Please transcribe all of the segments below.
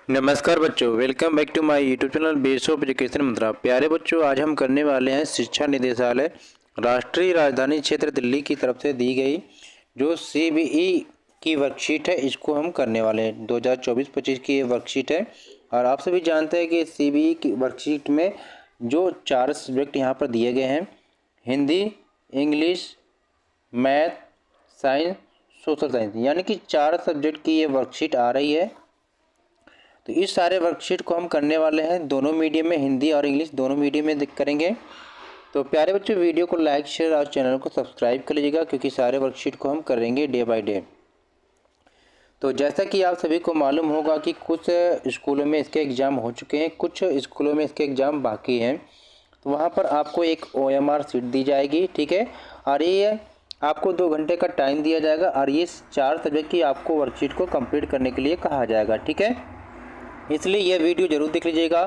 नमस्कार बच्चों, welcome back to my YouTube channel base of education Mantra. प्यारे बच्चों, आज हम करने वाले हैं शिक्षा निदेशालय राष्ट्रीय राजधानी क्षेत्र दिल्ली की तरफ से दी गई जो सीबीई की वर्कशीट है, इसको हम करने वाले हैं। 2024-25 की ये वर्कशीट है और आप सभी जानते हैं कि सीबीई की वर्कशीट में जो 4 सब्जेक्ट यहाँ पर दिए गए हैं, Hindi, English, math, science, social science, यानी कि 4 सब्जेक्ट की ये वर्कशीट आ रही है। तो इस सारे वर्कशीट को हम करने वाले हैं दोनों मीडियम में, हिंदी और इंग्लिश दोनों मीडियम में करेंगे। तो प्यारे बच्चों, वीडियो को लाइक, शेयर और चैनल को सब्सक्राइब कर लीजिएगा क्योंकि सारे वर्कशीट को हम करेंगे डे बाय डे। तो जैसा कि आप सभी को मालूम होगा कि कुछ स्कूलों में इसके एग्ज़ाम हो चुके हैं, कुछ स्कूलों में इसके एग्ज़ाम बाकी हैं। तो वहाँ पर आपको एक OMR सीट दी जाएगी, ठीक है। और ये आपको 2 घंटे का टाइम दिया जाएगा और ये 4 सब्जेक्ट की आपको वर्कशीट को कंप्लीट करने के लिए कहा जाएगा, ठीक है। इसलिए यह वीडियो जरूर देख लीजिएगा।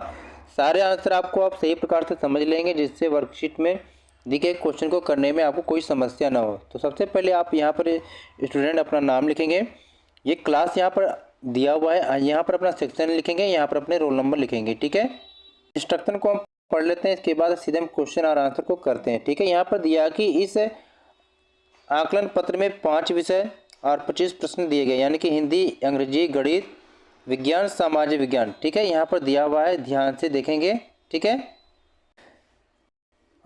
सारे आंसर आपको आप सही प्रकार से समझ लेंगे जिससे वर्कशीट में दिए क्वेश्चन को करने में आपको कोई समस्या ना हो। तो सबसे पहले आप यहाँ पर स्टूडेंट अपना नाम लिखेंगे, ये क्लास यहाँ पर दिया हुआ है, यहाँ पर अपना सेक्शन लिखेंगे, यहाँ पर अपने रोल नंबर लिखेंगे, ठीक है। इंस्ट्रक्शन को हम पढ़ लेते हैं, इसके बाद सीधे हम क्वेश्चन और आंसर को करते हैं, ठीक है। यहाँ पर दिया कि इस आकलन पत्र में 5 विषय और 25 प्रश्न दिए गए, यानी कि हिंदी, अंग्रेजी, गणित, विज्ञान, सामाजिक विज्ञान, ठीक है। यहाँ पर दिया हुआ है, ध्यान से देखेंगे, ठीक है।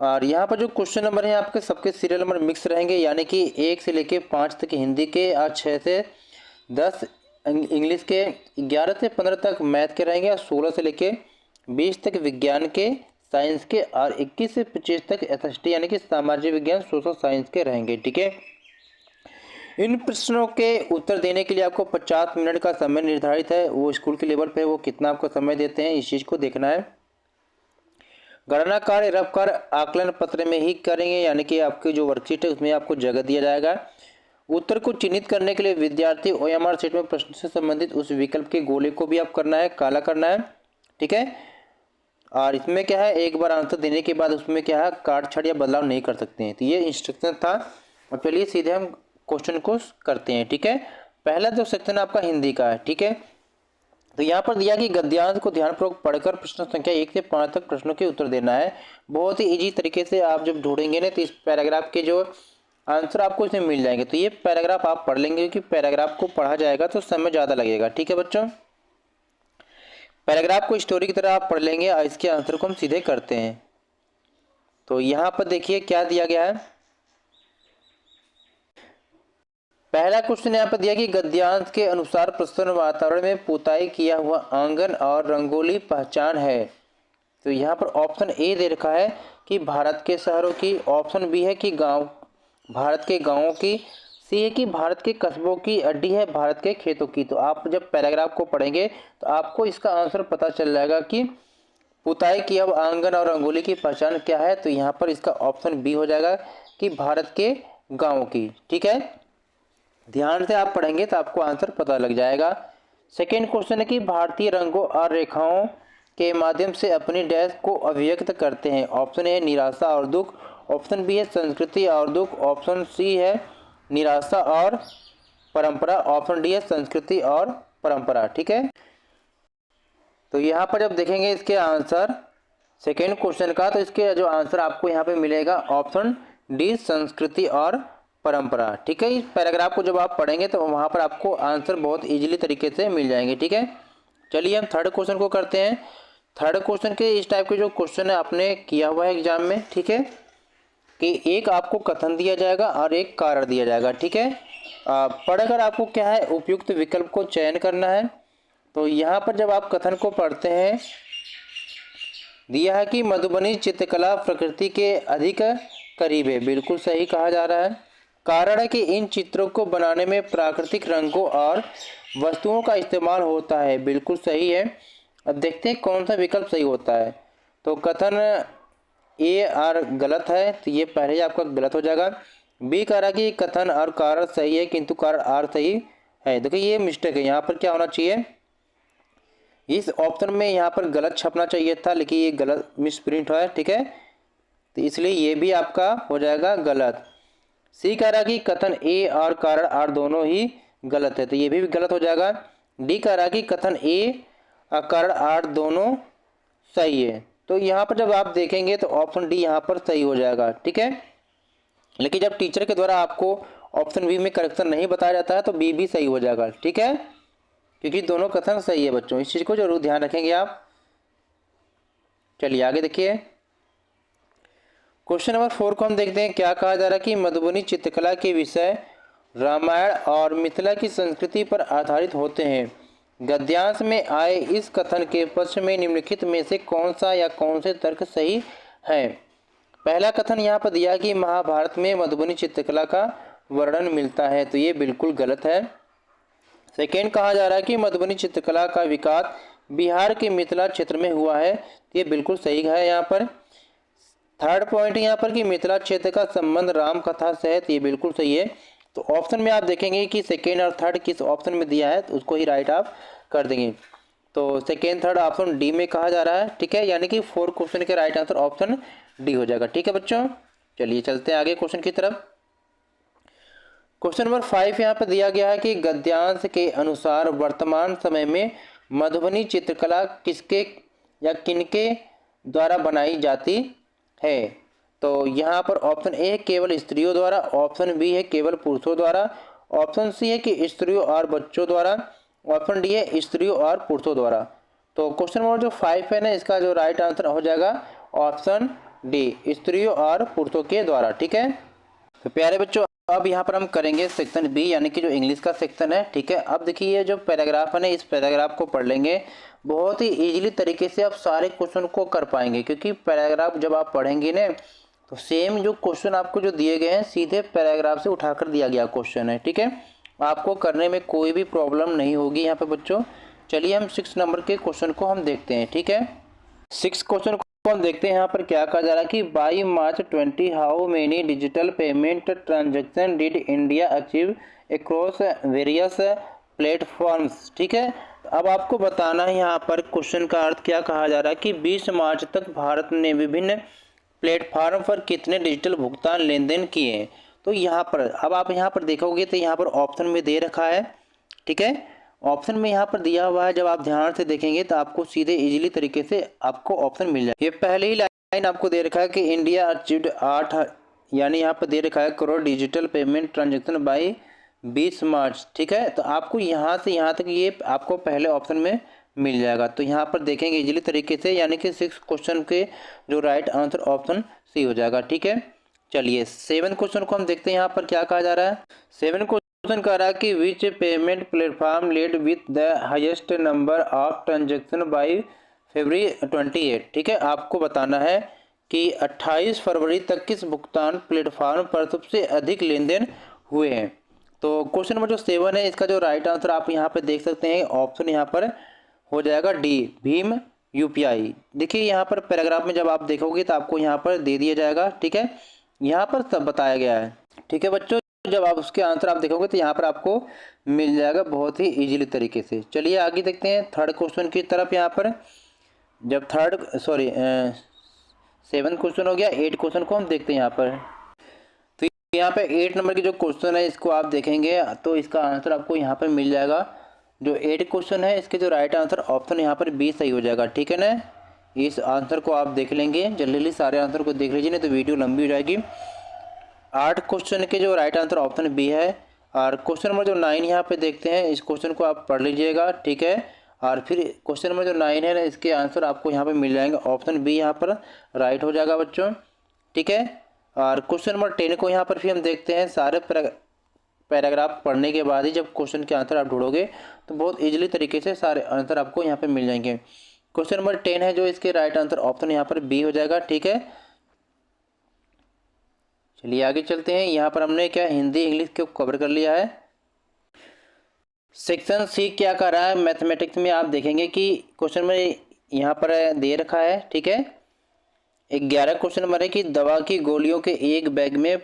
और यहाँ पर जो क्वेश्चन नंबर है आपके सबके सीरियल नंबर मिक्स रहेंगे, यानी कि 1 से लेके 5 तक हिंदी के और 6 से 10 इंग्लिश के, 11 से 15 तक मैथ के रहेंगे और 16 से लेके 20 तक विज्ञान के, साइंस के और 21 से 25 तक SST यानी कि सामाजिक विज्ञान, सोशल साइंस के रहेंगे, ठीक है। इन प्रश्नों के उत्तर देने के लिए आपको 50 मिनट का समय निर्धारित है। वो स्कूल के लेवल पे वो कितना आपको समय देते हैं, इस चीज़ को देखना है। गणना कार्य रफ कार्य आकलन पत्र में ही करेंगे, यानी कि आपकी जो वर्कशीट है उसमें आपको जगह दिया जाएगा। उत्तर को चिन्हित करने के लिए विद्यार्थी OMR शीट में प्रश्न से संबंधित उस विकल्प के गोले को भी आप करना है, काला करना है, ठीक है। और इसमें क्या है, एक बार आंसर देने के बाद उसमें क्या है, काट छाट या बदलाव नहीं कर सकते हैं। तो ये इंस्ट्रक्शन था और चलिए सीधे हम क्वेश्चन को करते हैं, ठीक है। पहला जो सेक्शन आपका हिंदी का है, ठीक है। तो यहाँ पर दिया कि गद्यांश को ध्यानपूर्वक पढ़कर प्रश्न संख्या 1 से 5 तक प्रश्नों के उत्तर देना है। बहुत ही इजी तरीके से आप जब ढूंढेंगे ना तो इस पैराग्राफ के जो आंसर आपको इसमें मिल जाएंगे। तो ये पैराग्राफ आप पढ़ लेंगे क्योंकि पैराग्राफ को पढ़ा जाएगा तो समय ज़्यादा लगेगा, ठीक है बच्चों। पैराग्राफ को स्टोरी की तरह आप पढ़ लेंगे और इसके आंसर को हम सीधे करते हैं। तो यहाँ पर देखिए क्या दिया गया है। पहला क्वेश्चन यहाँ पर दिया कि गद्यांश के अनुसार प्रसन्न वातावरण में पुताई किया हुआ आंगन और रंगोली पहचान है। तो यहाँ पर ऑप्शन ए दे रखा है कि भारत के शहरों की, ऑप्शन बी है कि गांव, भारत के गांवों की, सी है कि भारत के कस्बों की, और डी है भारत के खेतों की। तो आप जब पैराग्राफ को पढ़ेंगे तो आपको इसका आंसर पता चल जाएगा कि पुताई किया हुआ आंगन और रंगोली की पहचान क्या है। तो यहाँ पर इसका ऑप्शन बी हो जाएगा कि भारत के गाँवों की, ठीक है। ध्यान से आप पढ़ेंगे तो आपको आंसर पता लग जाएगा। सेकेंड क्वेश्चन है कि भारतीय रंगों और रेखाओं के माध्यम से अपनी डैश को अभिव्यक्त करते हैं। ऑप्शन ए निराशा और दुख, ऑप्शन बी है संस्कृति और दुख, ऑप्शन सी है निराशा और परंपरा, ऑप्शन डी है संस्कृति और परंपरा, ठीक है। तो यहाँ पर जब देखेंगे इसके आंसर सेकेंड क्वेश्चन का, तो इसके जो आंसर आपको यहाँ पे मिलेगा ऑप्शन डी संस्कृति और परंपरा, ठीक है। इस पैराग्राफ को जब आप पढ़ेंगे तो वहाँ पर आपको आंसर बहुत इजीली तरीके से मिल जाएंगे, ठीक है। चलिए हम थर्ड क्वेश्चन को करते हैं। थर्ड क्वेश्चन के इस टाइप के जो क्वेश्चन है आपने किया हुआ है एग्जाम में, ठीक है, कि एक आपको कथन दिया जाएगा और एक कारण दिया जाएगा, ठीक है। पढ़कर आपको क्या है, उपयुक्त विकल्प को चयन करना है। तो यहाँ पर जब आप कथन को पढ़ते हैं, दिया है कि मधुबनी चित्रकला प्रकृति के अधिक करीब है, बिल्कुल सही कहा जा रहा है। कारण है कि इन चित्रों को बनाने में प्राकृतिक रंगों और वस्तुओं का इस्तेमाल होता है, बिल्कुल सही है। अब देखते हैं कौन सा विकल्प सही होता है। तो कथन ए आर गलत है, तो ये पहले ही आपका गलत हो जाएगा। बी कह रहा कि कथन और कारण सही है किंतु कारण आर सही है। देखिए ये मिस्टेक है, यहाँ पर क्या होना चाहिए, इस ऑप्शन में यहाँ पर गलत छपना चाहिए था, लेकिन ये गलत मिस प्रिंट है, ठीक है। तो इसलिए ये भी आपका हो जाएगा गलत। सी कह रहा कि कथन ए और कारण आर दोनों ही गलत है, तो ये भी गलत हो जाएगा। डी कह रहा कि कथन ए अकर्ण 8 दोनों सही है। तो यहाँ पर जब आप देखेंगे तो ऑप्शन डी यहाँ पर सही हो जाएगा, ठीक है। लेकिन जब टीचर के द्वारा आपको ऑप्शन बी में करेक्शन नहीं बताया जाता है तो बी भी सही हो जाएगा, ठीक है, क्योंकि दोनों कथन सही है बच्चों, इस चीज़ को जरूर ध्यान रखेंगे आप। चलिए आगे देखिए, क्वेश्चन नंबर 4 को हम देखते हैं। क्या कहा जा रहा है कि मधुबनी चित्रकला के विषय रामायण और मिथिला की संस्कृति पर आधारित होते हैं। गद्यांश में आए इस कथन के पक्ष में निम्नलिखित में से कौन सा या कौन से तर्क सही है। पहला कथन यहाँ पर दिया कि महाभारत में मधुबनी चित्रकला का वर्णन मिलता है, तो ये बिल्कुल गलत है। सेकेंड कहा जा रहा है कि मधुबनी चित्रकला का विकास बिहार के मिथिला क्षेत्र में हुआ है, ये बिल्कुल सही है यहाँ पर। थर्ड पॉइंट यहाँ पर कि मिथिला क्षेत्र का संबंध राम कथा से है, तो ये बिल्कुल सही है। तो ऑप्शन में आप देखेंगे कि सेकेंड और थर्ड किस ऑप्शन में दिया है तो उसको ही राइट आप कर देंगे। तो सेकेंड थर्ड ऑप्शन डी में कहा जा रहा है, ठीक है, यानी कि 4 क्वेश्चन के राइट आंसर ऑप्शन डी हो जाएगा, ठीक है बच्चों। चलिए चलते हैं आगे क्वेश्चन की तरफ। क्वेश्चन नंबर 5 यहाँ पर दिया गया है कि गद्यांश के अनुसार वर्तमान समय में मधुबनी चित्रकला किसके या किनके द्वारा बनाई जाती है। तो यहाँ पर ऑप्शन ए केवल स्त्रियों द्वारा, ऑप्शन बी है केवल पुरुषों द्वारा, ऑप्शन सी है कि स्त्रियों और बच्चों द्वारा, ऑप्शन डी है स्त्रियों और पुरुषों द्वारा। तो क्वेश्चन नंबर जो 5 है ना, इसका जो राइट आंसर हो जाएगा ऑप्शन डी, स्त्रियों और पुरुषों के द्वारा, ठीक है। तो प्यारे बच्चों, अब यहाँ पर हम करेंगे सेक्शन बी, यानी कि जो इंग्लिश का सेक्शन है, ठीक है। अब देखिए ये जो पैराग्राफ है ना, इस पैराग्राफ को पढ़ लेंगे, बहुत ही इजीली तरीके से आप सारे क्वेश्चन को कर पाएंगे, क्योंकि पैराग्राफ जब आप पढ़ेंगे ना तो सेम जो क्वेश्चन आपको जो दिए गए हैं सीधे पैराग्राफ से उठाकर दिया गया क्वेश्चन है, ठीक है। आपको करने में कोई भी प्रॉब्लम नहीं होगी यहाँ पे बच्चों। चलिए हम 6 नंबर के क्वेश्चन को हम देखते हैं, ठीक है। 6 क्वेश्चन को हम देखते हैं। यहाँ पर क्या कहा जा रहा है कि by March 20 how many digital payment transaction did India achieve across various platforms, ठीक है। अब आपको बताना है यहाँ पर क्वेश्चन का अर्थ क्या कहा जा रहा है कि 20 मार्च तक भारत ने विभिन्न प्लेटफॉर्म पर कितने डिजिटल भुगतान लेन देन किए। तो यहाँ पर अब आप यहाँ पर देखोगे तो यहाँ पर ऑप्शन में दे रखा है, ठीक है। ऑप्शन में यहाँ पर दिया हुआ है, जब आप ध्यान से देखेंगे तो आपको सीधे इजीली तरीके से आपको ऑप्शन मिल जाए। ये पहले ही लाइन आपको दे रखा है कि इंडिया अचीव्ड 8, यानी यहाँ पर दे रखा है crore digital payment transaction by 20 मार्च, ठीक है। तो आपको यहाँ से यहाँ तक ये आपको पहले ऑप्शन में मिल जाएगा। तो यहाँ पर देखेंगे इजीली तरीके से, यानी कि 6 क्वेश्चन के जो राइट आंसर ऑप्शन सी हो जाएगा, ठीक है। चलिए 7 क्वेश्चन को हम देखते हैं। यहाँ पर क्या कहा जा रहा है। 7 क्वेश्चन कह रहा है कि which payment platform led with the highest number of transaction by February 28, ठीक है। आपको बताना है कि 28 फरवरी तक किस भुगतान प्लेटफॉर्म पर सबसे अधिक लेन देन हुए हैं। तो क्वेश्चन नंबर जो 7 है, इसका जो राइट आंसर आप यहाँ पे देख सकते हैं, ऑप्शन यहाँ पर हो जाएगा डी, भीम यूपीआई। देखिए यहाँ पर पैराग्राफ में जब आप देखोगे तो आपको यहाँ पर दे दिया जाएगा, ठीक है। यहाँ पर सब बताया गया है, ठीक है बच्चों। जब आप उसके आंसर आप देखोगे तो यहाँ पर आपको मिल जाएगा बहुत ही इजीली तरीके से। चलिए आगे देखते हैं थर्ड क्वेश्चन की तरफ। यहाँ पर जब 7 क्वेश्चन हो गया, 8 क्वेश्चन को हम देखते हैं यहाँ पर। तो यहाँ पे 8 नंबर की जो क्वेश्चन है इसको आप देखेंगे तो इसका आंसर आपको यहाँ पर मिल जाएगा। जो 8 क्वेश्चन है इसके जो राइट आंसर ऑप्शन यहाँ पर बी सही हो जाएगा, ठीक है ना। इस आंसर को आप देख लेंगे, जल्दी सारे आंसर को देख लीजिए, नहीं तो वीडियो लंबी हो जाएगी। 8 क्वेश्चन के जो राइट आंसर ऑप्शन बी है। और क्वेश्चन नंबर जो 9 यहाँ पे देखते हैं, इस क्वेश्चन को आप पढ़ लीजिएगा, ठीक है। और फिर क्वेश्चन नंबर जो 9 है ना, इसके आंसर आपको यहाँ पे मिल जाएंगे, ऑप्शन बी यहाँ पर राइट हो जाएगा बच्चों, ठीक है। और क्वेश्चन नंबर 10 को यहाँ पर फिर हम देखते हैं। सारे पैराग्राफ पढ़ने के बाद ही जब क्वेश्चन के आंसर आप ढूंढोगे तो बहुत इजीली तरीके से सारे आंसर आपको यहाँ पे मिल जाएंगे। क्वेश्चन नंबर 10 है जो इसके राइट आंसर ऑप्शन यहाँ पर बी हो जाएगा, ठीक है। चलिए आगे चलते हैं। यहाँ पर हमने क्या हिंदी इंग्लिश को कवर कर लिया है। सेक्शन सी क्या कर रहा है, मैथमेटिक्स में आप देखेंगे कि क्वेश्चन में यहाँ पर दे रखा है, ठीक है। 11 क्वेश्चन नंबर है कि दवा की गोलियों के एक बैग में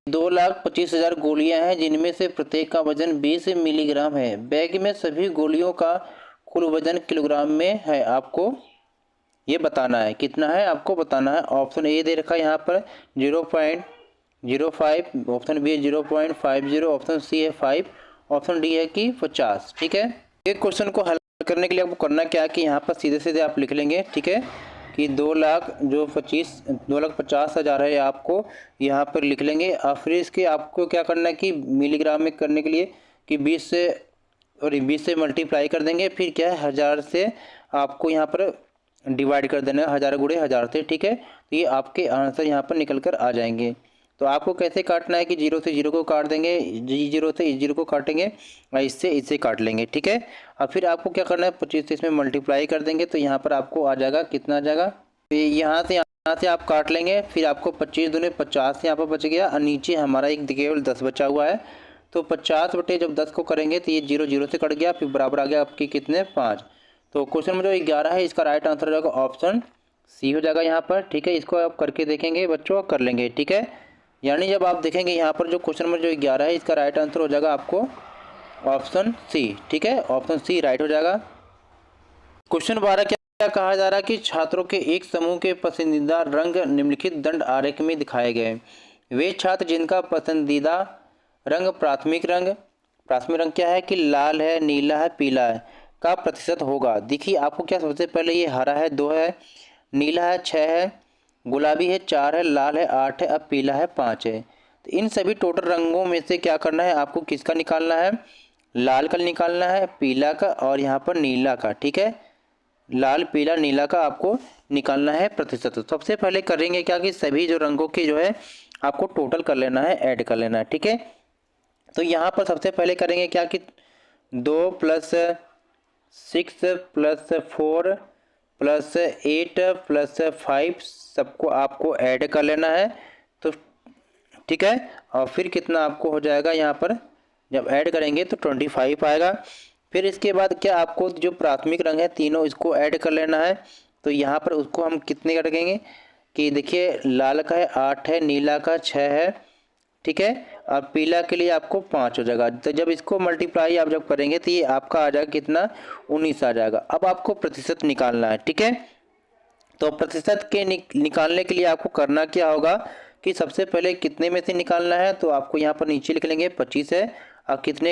2,25,000 गोलियां हैं, जिनमें से प्रत्येक का वजन 20 मिलीग्राम है। बैग में सभी गोलियों का कुल वजन किलोग्राम में है। आपको ये बताना है, कितना है आपको बताना है। ऑप्शन ए दे रखा है यहाँ पर 0.05, ऑप्शन बी है 0.50, ऑप्शन सी है 5, ऑप्शन डी है कि 50। ठीक है, एक क्वेश्चन को हल करने के लिए आपको करना क्या है कि यहाँ पर सीधे सीधे आप लिख लेंगे। ठीक है, कि 2,50,000 है आपको यहाँ पर लिख लेंगे। और फिर इसके आपको क्या करना है कि मिलीग्राम में करने के लिए कि 20 से मल्टीप्लाई कर देंगे, फिर क्या है 1000 से आपको यहाँ पर डिवाइड कर देना है, 1000 गुणे 1000 से। ठीक है, तो ये आपके आंसर यहाँ पर निकल कर आ जाएंगे। तो आपको कैसे काटना है कि 0 से 0 को काट देंगे, 0 से 0 को काटेंगे और इससे इसे काट लेंगे। ठीक है, और फिर आपको क्या करना है 25 से इसमें मल्टीप्लाई कर देंगे, तो यहाँ पर आपको आ जाएगा, कितना आ जाएगा, तो यहाँ से आप काट लेंगे। फिर आपको 25 दूनी 50 यहाँ पर बच गया, और नीचे हमारा एक केवल 10 बचा हुआ है। तो 50 बटे जब 10 को करेंगे तो ये 0 0 से कट गया, फिर बराबर आ गया आपकी कितने 5। तो क्वेश्चन में जो 11 है इसका राइट आंसर हो जाएगा ऑप्शन सी हो जाएगा यहाँ पर। ठीक है, इसको आप करके देखेंगे बच्चों, कर लेंगे। ठीक है, यानी जब आप देखेंगे यहाँ पर जो क्वेश्चन नंबर जो 11 है इसका राइट आंसर हो जाएगा आपको ऑप्शन सी। ठीक है, ऑप्शन सी राइट हो जाएगा। क्वेश्चन 12 क्या कहा जा रहा है कि छात्रों के एक समूह के पसंदीदा रंग निम्नलिखित दंड आरेख में दिखाए गए। वे छात्र जिनका पसंदीदा रंग प्राथमिक रंग क्या है कि लाल है, नीला है, पीला है का प्रतिशत होगा। देखिए आपको क्या, सबसे पहले ये हरा है 2 है, नीला है 6 है, गुलाबी है 4 है, लाल है 8 है, अब पीला है 5 है। तो इन सभी टोटल रंगों में से क्या करना है आपको, किसका निकालना है, लाल का निकालना है, पीला का और यहाँ पर नीला का। ठीक है, लाल पीला नीला का आपको निकालना है प्रतिशत। तो सबसे पहले करेंगे क्या कि सभी जो रंगों की जो है आपको टोटल कर लेना है, ऐड कर लेना है। ठीक है, तो यहाँ पर सबसे पहले करेंगे क्या कि 2 + 6 + 4 + 8 + 5 सबको आपको ऐड कर लेना है। तो ठीक है, और फिर कितना आपको हो जाएगा, यहाँ पर जब ऐड करेंगे तो 25 आएगा। फिर इसके बाद क्या आपको जो प्राथमिक रंग है तीनों इसको ऐड कर लेना है। तो यहाँ पर उसको हम कितने कर देंगे कि देखिए लाल का है 8 है, नीला का 6 है, ठीक है, और पीला के लिए आपको 5 हो जाएगा। तो जब इसको मल्टीप्लाई आप जब करेंगे तो ये आपका आ जाएगा कितना, 19 आ जाएगा। अब आपको प्रतिशत निकालना है। ठीक है, तो प्रतिशत के निकालने के लिए आपको करना क्या होगा कि सबसे पहले कितने में से निकालना है, तो आपको यहाँ पर नीचे लिख लेंगे 25 है, और कितना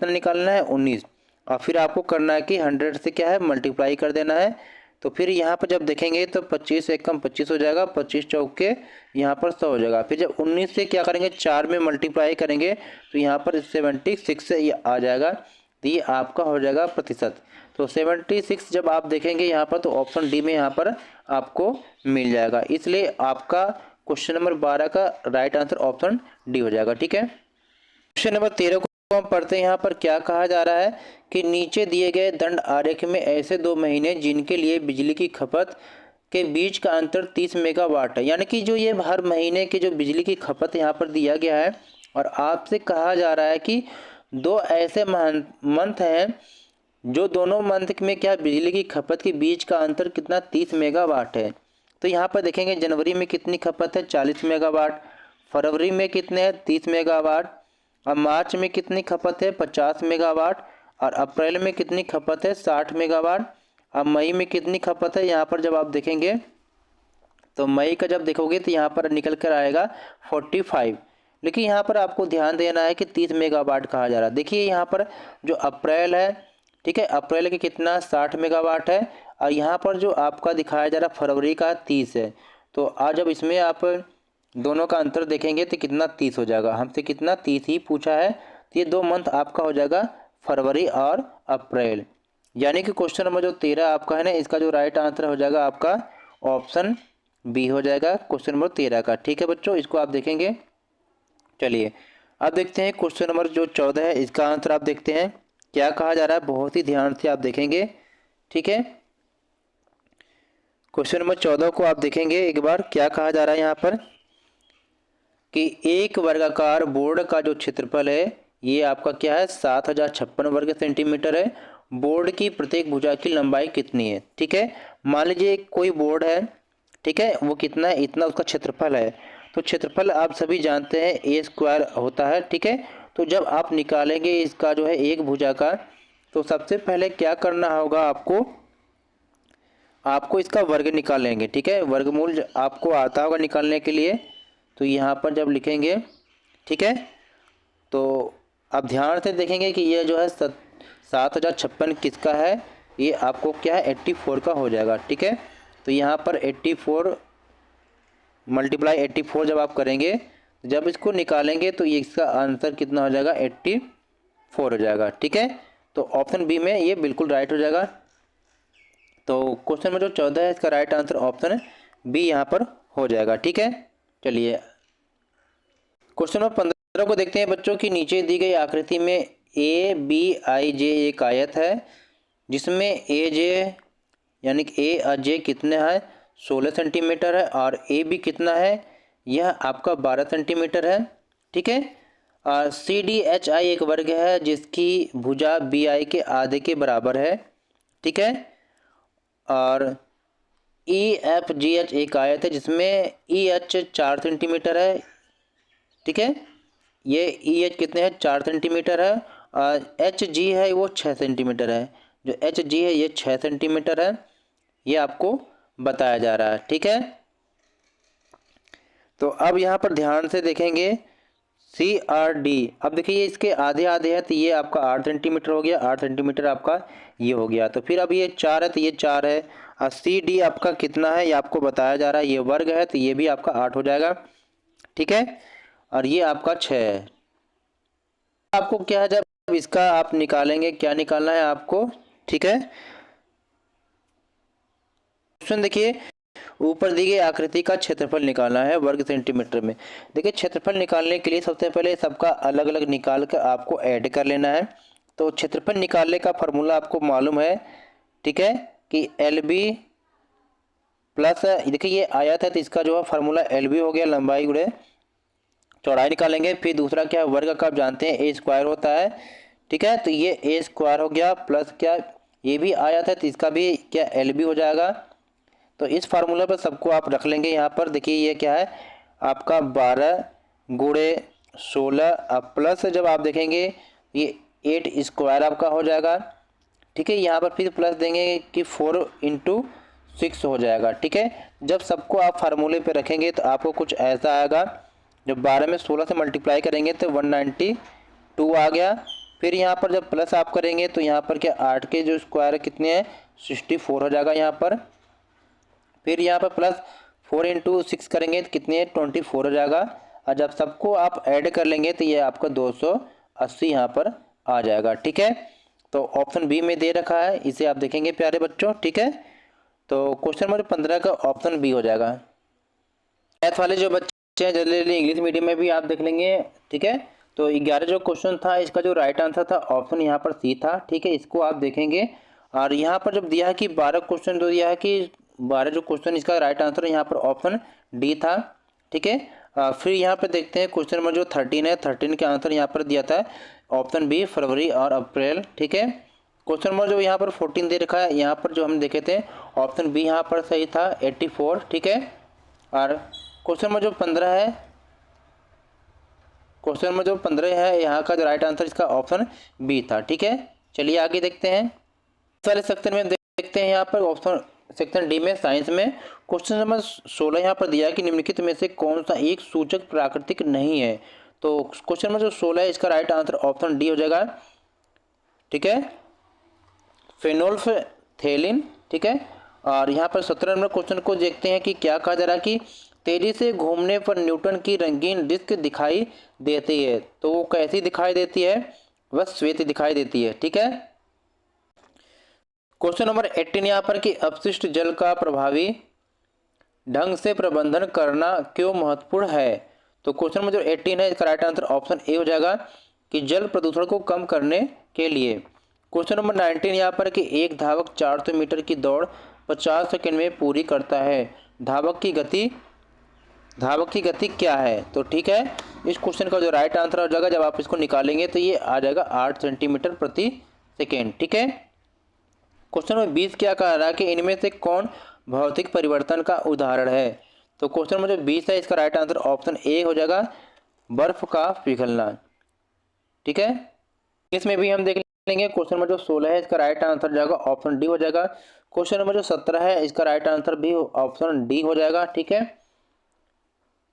निकालना है 19, और फिर आपको करना है कि 100 से क्या है मल्टीप्लाई कर देना है। तो फिर यहाँ पर जब देखेंगे तो 25 एकम 25 हो जाएगा, 25 चौके यहाँ पर 100 हो जाएगा। फिर जब 19 से क्या करेंगे 4 में मल्टीप्लाई करेंगे तो यहाँ पर 76 से ये आ जाएगा, तो ये आपका हो जाएगा प्रतिशत। तो 76 जब आप देखेंगे यहाँ पर तो ऑप्शन डी में यहाँ पर आपको मिल जाएगा, इसलिए आपका क्वेश्चन नंबर 12 का राइट आंसर ऑप्शन डी हो जाएगा। ठीक है, क्वेश्चन नंबर 13 को हम पढ़ते हैं। यहाँ पर क्या कहा जा रहा है कि नीचे दिए गए दंड आरेख में ऐसे 2 महीने जिनके लिए बिजली की खपत के बीच का अंतर 30 मेगावाट है, यानी कि जो ये हर महीने की जो बिजली की खपत यहाँ पर दिया गया है, और आपसे कहा जा रहा है कि 2 ऐसे मंथ हैं जो दोनों मंथ में क्या बिजली की खपत के बीच का अंतर कितना 30 मेगावाट है। तो यहाँ पर देखेंगे जनवरी में कितनी खपत है 40 मेगावाट, फरवरी में कितने हैं 30 मेगावाट, अब मार्च में कितनी खपत है 50 मेगावाट, और अप्रैल में कितनी खपत है 60 मेगावाट, अब मई में कितनी खपत है, यहाँ पर जब आप देखेंगे तो मई का जब देखोगे तो यहाँ पर निकल कर आएगा 45। लेकिन यहाँ पर आपको ध्यान देना है कि 30 मेगावाट कहा जा रहा है। देखिए यहाँ पर जो अप्रैल है, ठीक है, अप्रैल के कितना 60 मेगावाट है, और यहाँ पर जो आपका दिखाया जा रहा है फरवरी का 30 है। तो आज जब इसमें आप दोनों का अंतर देखेंगे तो कितना 30 हो जाएगा, हमसे कितना 30 ही पूछा है। तो ये 2 मंथ आपका हो जाएगा फरवरी और अप्रैल, यानी कि क्वेश्चन नंबर जो 13 आपका है ना, इसका जो राइट आंसर हो जाएगा आपका ऑप्शन बी हो जाएगा क्वेश्चन नंबर 13 का। ठीक है बच्चों, इसको आप देखेंगे। चलिए अब देखते हैं क्वेश्चन नंबर जो 14 है, इसका आंसर आप देखते हैं क्या कहा जा रहा है, बहुत ही ध्यान से आप देखेंगे। ठीक है, क्वेश्चन नंबर 14 को आप देखेंगे एक बार, क्या कहा जा रहा है यहाँ पर कि एक वर्गाकार बोर्ड का जो क्षेत्रफल है ये आपका क्या है 7056 वर्ग सेंटीमीटर है। बोर्ड की प्रत्येक भुजा की लंबाई कितनी है। ठीक है, मान लीजिए कोई बोर्ड है, ठीक है, वो कितना है, इतना उसका क्षेत्रफल है। तो क्षेत्रफल आप सभी जानते हैं a² होता है। ठीक है, तो जब आप निकालेंगे इसका जो है एक भुजा का, तो सबसे पहले क्या करना होगा आपको इसका वर्ग निकाल लेंगे। ठीक है, वर्गमूल आपको आता होगा निकालने के लिए। तो यहाँ पर जब लिखेंगे, ठीक है, तो अब ध्यान से देखेंगे कि ये जो है 7056 किसका है, ये आपको क्या है 84 का हो जाएगा। ठीक है, तो यहाँ पर 84 मल्टीप्लाई 84 जब आप करेंगे, जब इसको निकालेंगे तो ये इसका आंसर कितना हो जाएगा 84 हो जाएगा। ठीक है, तो ऑप्शन बी में ये बिल्कुल राइट हो जाएगा। तो क्वेश्चन नंबर जो 14 है इसका राइट आंसर ऑप्शन बी यहाँ पर हो जाएगा। ठीक है, चलिए क्वेश्चन नंबर 15 को देखते हैं बच्चों की। नीचे दी गई आकृति में ए बी आई जे एक आयत है जिसमें ए जे यानी कि ए और जे कितने हैं 16 सेंटीमीटर है और ए बी कितना है यह आपका 12 सेंटीमीटर है। ठीक है, और सी डी एच आई एक वर्ग है जिसकी भुजा बी आई के आधे के बराबर है। ठीक है, और ई एफ जी एच एक आयत है जिसमें ई एच 4 सेंटीमीटर है। ठीक है, ये ई एच कितने हैं 4 सेंटीमीटर है और एच जी है वो 6 सेंटीमीटर है। जो एच जी है ये 6 सेंटीमीटर है, ये आपको बताया जा रहा है। ठीक है, तो अब यहाँ पर ध्यान से देखेंगे सी आर डी। अब देखिए इसके आधे आधे है तो ये आपका 8 सेंटीमीटर हो गया, 8 सेंटीमीटर आपका ये हो गया। तो फिर अब ये 4 है तो ये 4 है और सी डी आपका कितना है ये आपको बताया जा रहा है, ये वर्ग है तो ये भी आपका 8 हो जाएगा। ठीक है, और ये आपका 6 है। आपको क्या है जब इसका आप निकालेंगे, क्या निकालना है आपको। ठीक है, क्वेश्चन देखिए ऊपर दी गई आकृति का क्षेत्रफल निकालना है वर्ग सेंटीमीटर में। देखिए क्षेत्रफल निकालने के लिए सबसे पहले सबका अलग अलग निकाल कर आपको ऐड कर लेना है। तो क्षेत्रफल निकालने का फॉर्मूला आपको मालूम है। ठीक है, कि एल बी प्लस, देखिए ये आयत है तो इसका जो है फार्मूला एल बी हो गया, लंबाई गुणे चौड़ाई निकालेंगे। फिर दूसरा क्या है वर्ग का आप जानते हैं ए स्क्वायर होता है। ठीक है, तो ये ए स्क्वायर हो गया प्लस क्या ये भी आयत है तो इसका भी क्या एल बी हो जाएगा। तो इस फार्मूला पर सबको आप रख लेंगे। यहाँ पर देखिए ये क्या है आपका 12 गुणे 16 अब प्लस जब आप देखेंगे ये 8 स्क्वायर आपका हो जाएगा। ठीक है, यहाँ पर फिर प्लस देंगे कि 4 × 6 हो जाएगा। ठीक है, जब सबको आप फार्मूले पे रखेंगे तो आपको कुछ ऐसा आएगा। जब 12 में 16 से मल्टीप्लाई करेंगे तो 192 आ गया। फिर यहाँ पर जब प्लस आप करेंगे तो यहाँ पर क्या 8 के जो स्क्वायर कितने हैं 64 हो जाएगा यहाँ पर। फिर यहाँ पर प्लस 4 × 6 करेंगे तो कितने 24 हो जाएगा। और जब सबको आप ऐड कर लेंगे तो ये आपका 280 यहाँ पर आ जाएगा। ठीक है, तो ऑप्शन बी में दे रखा है, इसे आप देखेंगे प्यारे बच्चों। ठीक है, तो क्वेश्चन नंबर 15 का ऑप्शन बी हो जाएगा। मैथ वाले जो बच्चे हैं जनरली इंग्लिश मीडियम में भी आप देख लेंगे। ठीक है, तो 11 जो क्वेश्चन था इसका जो राइट आंसर था ऑप्शन यहाँ पर सी था। ठीक है, इसको आप देखेंगे। और यहाँ पर जब दिया है कि 12 क्वेश्चन तो दिया है कि 12 जो क्वेश्चन इसका राइट आंसर यहाँ पर ऑप्शन डी था। ठीक है, फिर यहाँ पर देखते हैं क्वेश्चन नंबर जो 13 है, 13 के आंसर यहाँ पर दिया था ऑप्शन बी फरवरी और अप्रैल। ठीक है, क्वेश्चन नंबर जो यहाँ पर 14 दे रखा है, यहाँ पर जो हम देखे थे ऑप्शन बी यहाँ पर सही था 84। ठीक है, और क्वेश्चन नंबर जो 15 है, क्वेश्चन नंबर जो 15 है यहाँ का जो राइट आंसर इसका ऑप्शन बी था। ठीक है, चलिए आगे देखते हैं। इस वाले सेक्शन में देखते हैं यहाँ पर ऑप्शन सेक्शन डी में साइंस में क्वेश्चन नंबर 16 यहाँ पर दिया है कि निम्नलिखित में से कौन सा एक सूचक प्राकृतिक नहीं है। तो क्वेश्चन नंबर जो 16 है इसका राइट आंसर ऑप्शन डी हो जाएगा। ठीक है, फेनोल्फथेलिन। ठीक है, और यहाँ पर 17 नंबर क्वेश्चन को देखते हैं कि क्या कहा जा रहा है कि तेजी से घूमने पर न्यूटन की रंगीन डिस्क दिखाई देती है। तो वो कैसी दिखाई देती है, वह श्वेत दिखाई देती है। ठीक है, क्वेश्चन नंबर 18 यहाँ पर कि अपशिष्ट जल का प्रभावी ढंग से प्रबंधन करना क्यों महत्वपूर्ण है। तो क्वेश्चन नंबर जो 18 है इसका राइट आंसर ऑप्शन ए हो जाएगा कि जल प्रदूषण को कम करने के लिए। क्वेश्चन नंबर 19 यहाँ पर कि एक धावक 400 मीटर की दौड़ 50 सेकंड में पूरी करता है। धावक की गति क्या है। तो ठीक है, इस क्वेश्चन का जो राइट आंसर हो जाएगा जब आप इसको निकालेंगे तो ये आ जाएगा 8 सेंटीमीटर प्रति सेकेंड। ठीक है, क्वेश्चन नंबर 20 क्या कह रहा है कि इनमें से कौन भौतिक परिवर्तन का उदाहरण है। तो क्वेश्चन नंबर 20 है इसका राइट आंसर ऑप्शन ए हो जाएगा बर्फ का पिघलना। ठीक है, इसमें भी हम देख लेंगे क्वेश्चन नंबर जो 16 है इसका राइट आंसर जाएगा ऑप्शन डी हो जाएगा। क्वेश्चन नंबर जो 17 है इसका राइट आंसर भी ऑप्शन डी हो जाएगा। ठीक है,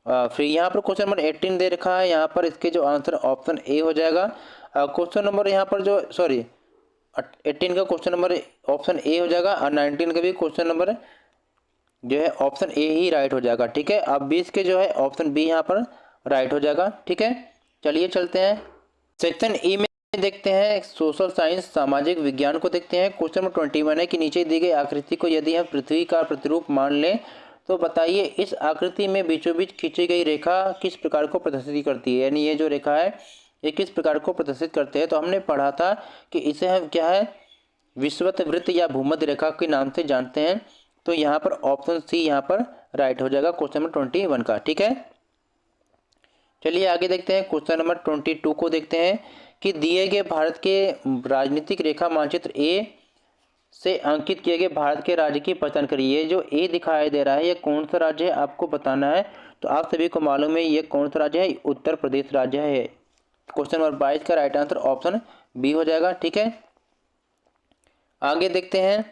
फिर यहाँ पर क्वेश्चन नंबर 18 दे रखा है, यहाँ पर इसके जो आंसर ऑप्शन ए हो जाएगा। क्वेश्चन नंबर यहाँ पर जो 18 का क्वेश्चन नंबर ऑप्शन ए हो जाएगा और 19 का भी क्वेश्चन नंबर जो है ऑप्शन ए ही राइट हो जाएगा। ठीक है, अब 20 के जो है ऑप्शन बी यहाँ पर राइट हो जाएगा। ठीक है, चलिए चलते हैं सेक्शन ई में, देखते हैं सोशल साइंस सामाजिक विज्ञान को देखते हैं। क्वेश्चन नंबर 21 है कि नीचे दी गई आकृति को यदि हम पृथ्वी का प्रतिरूप मान लें तो बताइए इस आकृति में बीचों बीच खींची गई रेखा किस प्रकार को प्रदर्शित करती है। यानी ये जो रेखा है ये किस प्रकार को प्रदर्शित करते हैं। तो हमने पढ़ा था कि इसे हम क्या है विषुवत वृत्त या भूमध्य रेखा के नाम से जानते हैं। तो यहाँ पर ऑप्शन सी यहाँ पर राइट हो जाएगा क्वेश्चन नंबर 21 का। ठीक है, चलिए आगे देखते हैं क्वेश्चन नंबर 22 को देखते हैं कि दिए गए भारत के राजनीतिक रेखा मानचित्र ए से अंकित किए गए भारत के राज्य की पहचान करिए। ये जो ए दिखाई दे रहा है ये कौन सा राज्य है आपको बताना है। तो आप सभी को मालूम है ये कौन सा राज्य है, उत्तर प्रदेश राज्य है। क्वेश्चन नंबर 22 का राइट आंसर ऑप्शन बी हो जाएगा। ठीक है, आगे देखते हैं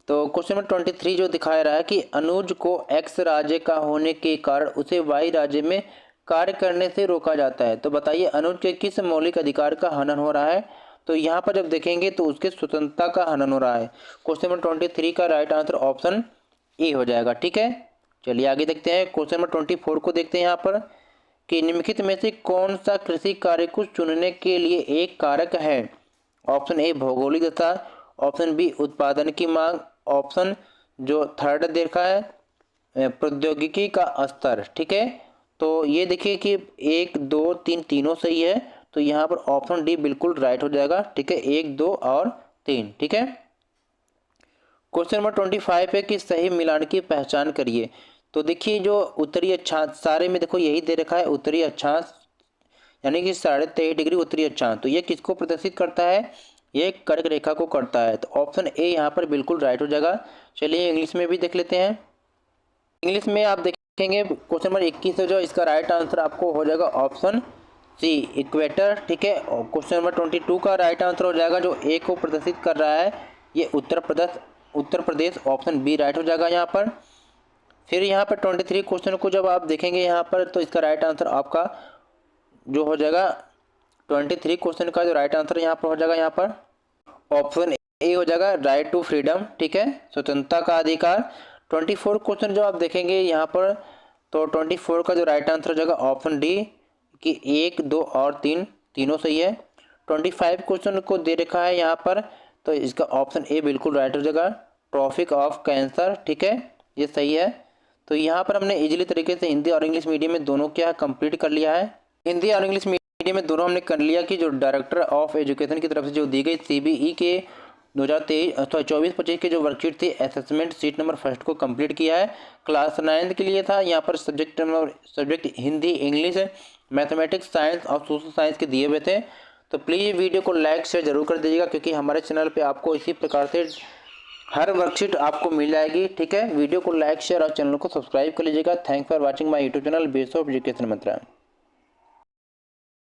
तो क्वेश्चन नंबर 23 जो दिखा रहा है कि अनुज को एक्स राज्य का होने के कारण उसे वाई राज्य में कार्य करने से रोका जाता है। तो बताइए अनुज के किस मौलिक अधिकार का हनन हो रहा है। तो यहाँ पर जब देखेंगे तो उसके स्वतंत्रता का हनन हो रहा है। क्वेश्चन नंबर 23 का राइट आंसर ऑप्शन ए हो जाएगा। ठीक है, चलिए आगे देखते हैं क्वेश्चन नंबर 24 को देखते हैं यहाँ पर कि निम्नलिखित में से कौन सा कृषि कार्य को चुनने के लिए एक कारक है। ऑप्शन ए भौगोलिक दशा, ऑप्शन बी उत्पादन की मांग, ऑप्शन जो थर्ड देखा है प्रौद्योगिकी का स्तर। ठीक है, तो ये देखिए कि 1 2 3 तीनों सही है। तो यहाँ पर ऑप्शन डी बिल्कुल राइट हो जाएगा। ठीक है, 1 2 और 3। ठीक है, क्वेश्चन नंबर 25 है कि सही मिलान की पहचान करिए। तो देखिए जो उत्तरी अक्षांश सारे में देखो यही दे रखा है उत्तरी अक्षांश यानी कि 23.5 डिग्री उत्तरी अक्षांश। तो ये किसको प्रदर्शित करता है, ये कर्क रेखा को करता है। तो ऑप्शन ए यहाँ पर बिल्कुल राइट हो जाएगा। चलिए इंग्लिश में भी देख लेते हैं। इंग्लिश में आप देखेंगे क्वेश्चन नंबर 21 है जो इसका राइट आंसर आपको हो जाएगा ऑप्शन सी इक्वेटर। ठीक है, और क्वेश्चन नंबर 22 का राइट आंसर हो जाएगा जो ए को प्रदर्शित कर रहा है ये Uttar Pradesh option B right हो जाएगा यहाँ पर। फिर यहाँ पर 23 क्वेश्चन को जब आप देखेंगे यहाँ पर तो इसका राइट आंसर आपका जो हो जाएगा 23 क्वेश्चन का जो राइट आंसर यहाँ पर हो जाएगा यहाँ पर ऑप्शन ए हो जाएगा राइट टू फ्रीडम। ठीक है, स्वतंत्रता का अधिकार। 24 क्वेश्चन जो आप देखेंगे यहाँ पर तो 24 का जो राइट आंसर हो जाएगा ऑप्शन डी कि 1 2 और 3 तीनों सही है। 25 क्वेश्चन को दे रखा है यहाँ पर तो इसका ऑप्शन ए बिल्कुल राइट हो जाएगा ट्रॉफिक ऑफ कैंसर। ठीक है, ये सही है। तो यहाँ पर हमने इजीली तरीके से हिंदी और इंग्लिश मीडियम में दोनों क्या कंप्लीट कर लिया है। हिंदी और इंग्लिश मीडियम में दोनों हमने कर लिया कि जो डायरेक्टर ऑफ एजुकेशन की तरफ से जो दी गई CBE के 2024-25 के जो वर्कशीट थी असेसमेंट सीट नंबर फर्स्ट को कंप्लीट किया है। क्लास 9 के लिए था यहाँ पर subject Hindi English mathematics science और सोशल साइंस के दिए हुए थे। तो प्लीज़ वीडियो को लाइक शेयर जरूर कर दीजिएगा क्योंकि हमारे चैनल पे आपको इसी प्रकार से हर वर्कशीट आपको मिल जाएगी। ठीक है, वीडियो को लाइक शेयर और चैनल को सब्सक्राइब कर लीजिएगा। Thanks for watching my YouTube channel base of education Mantra.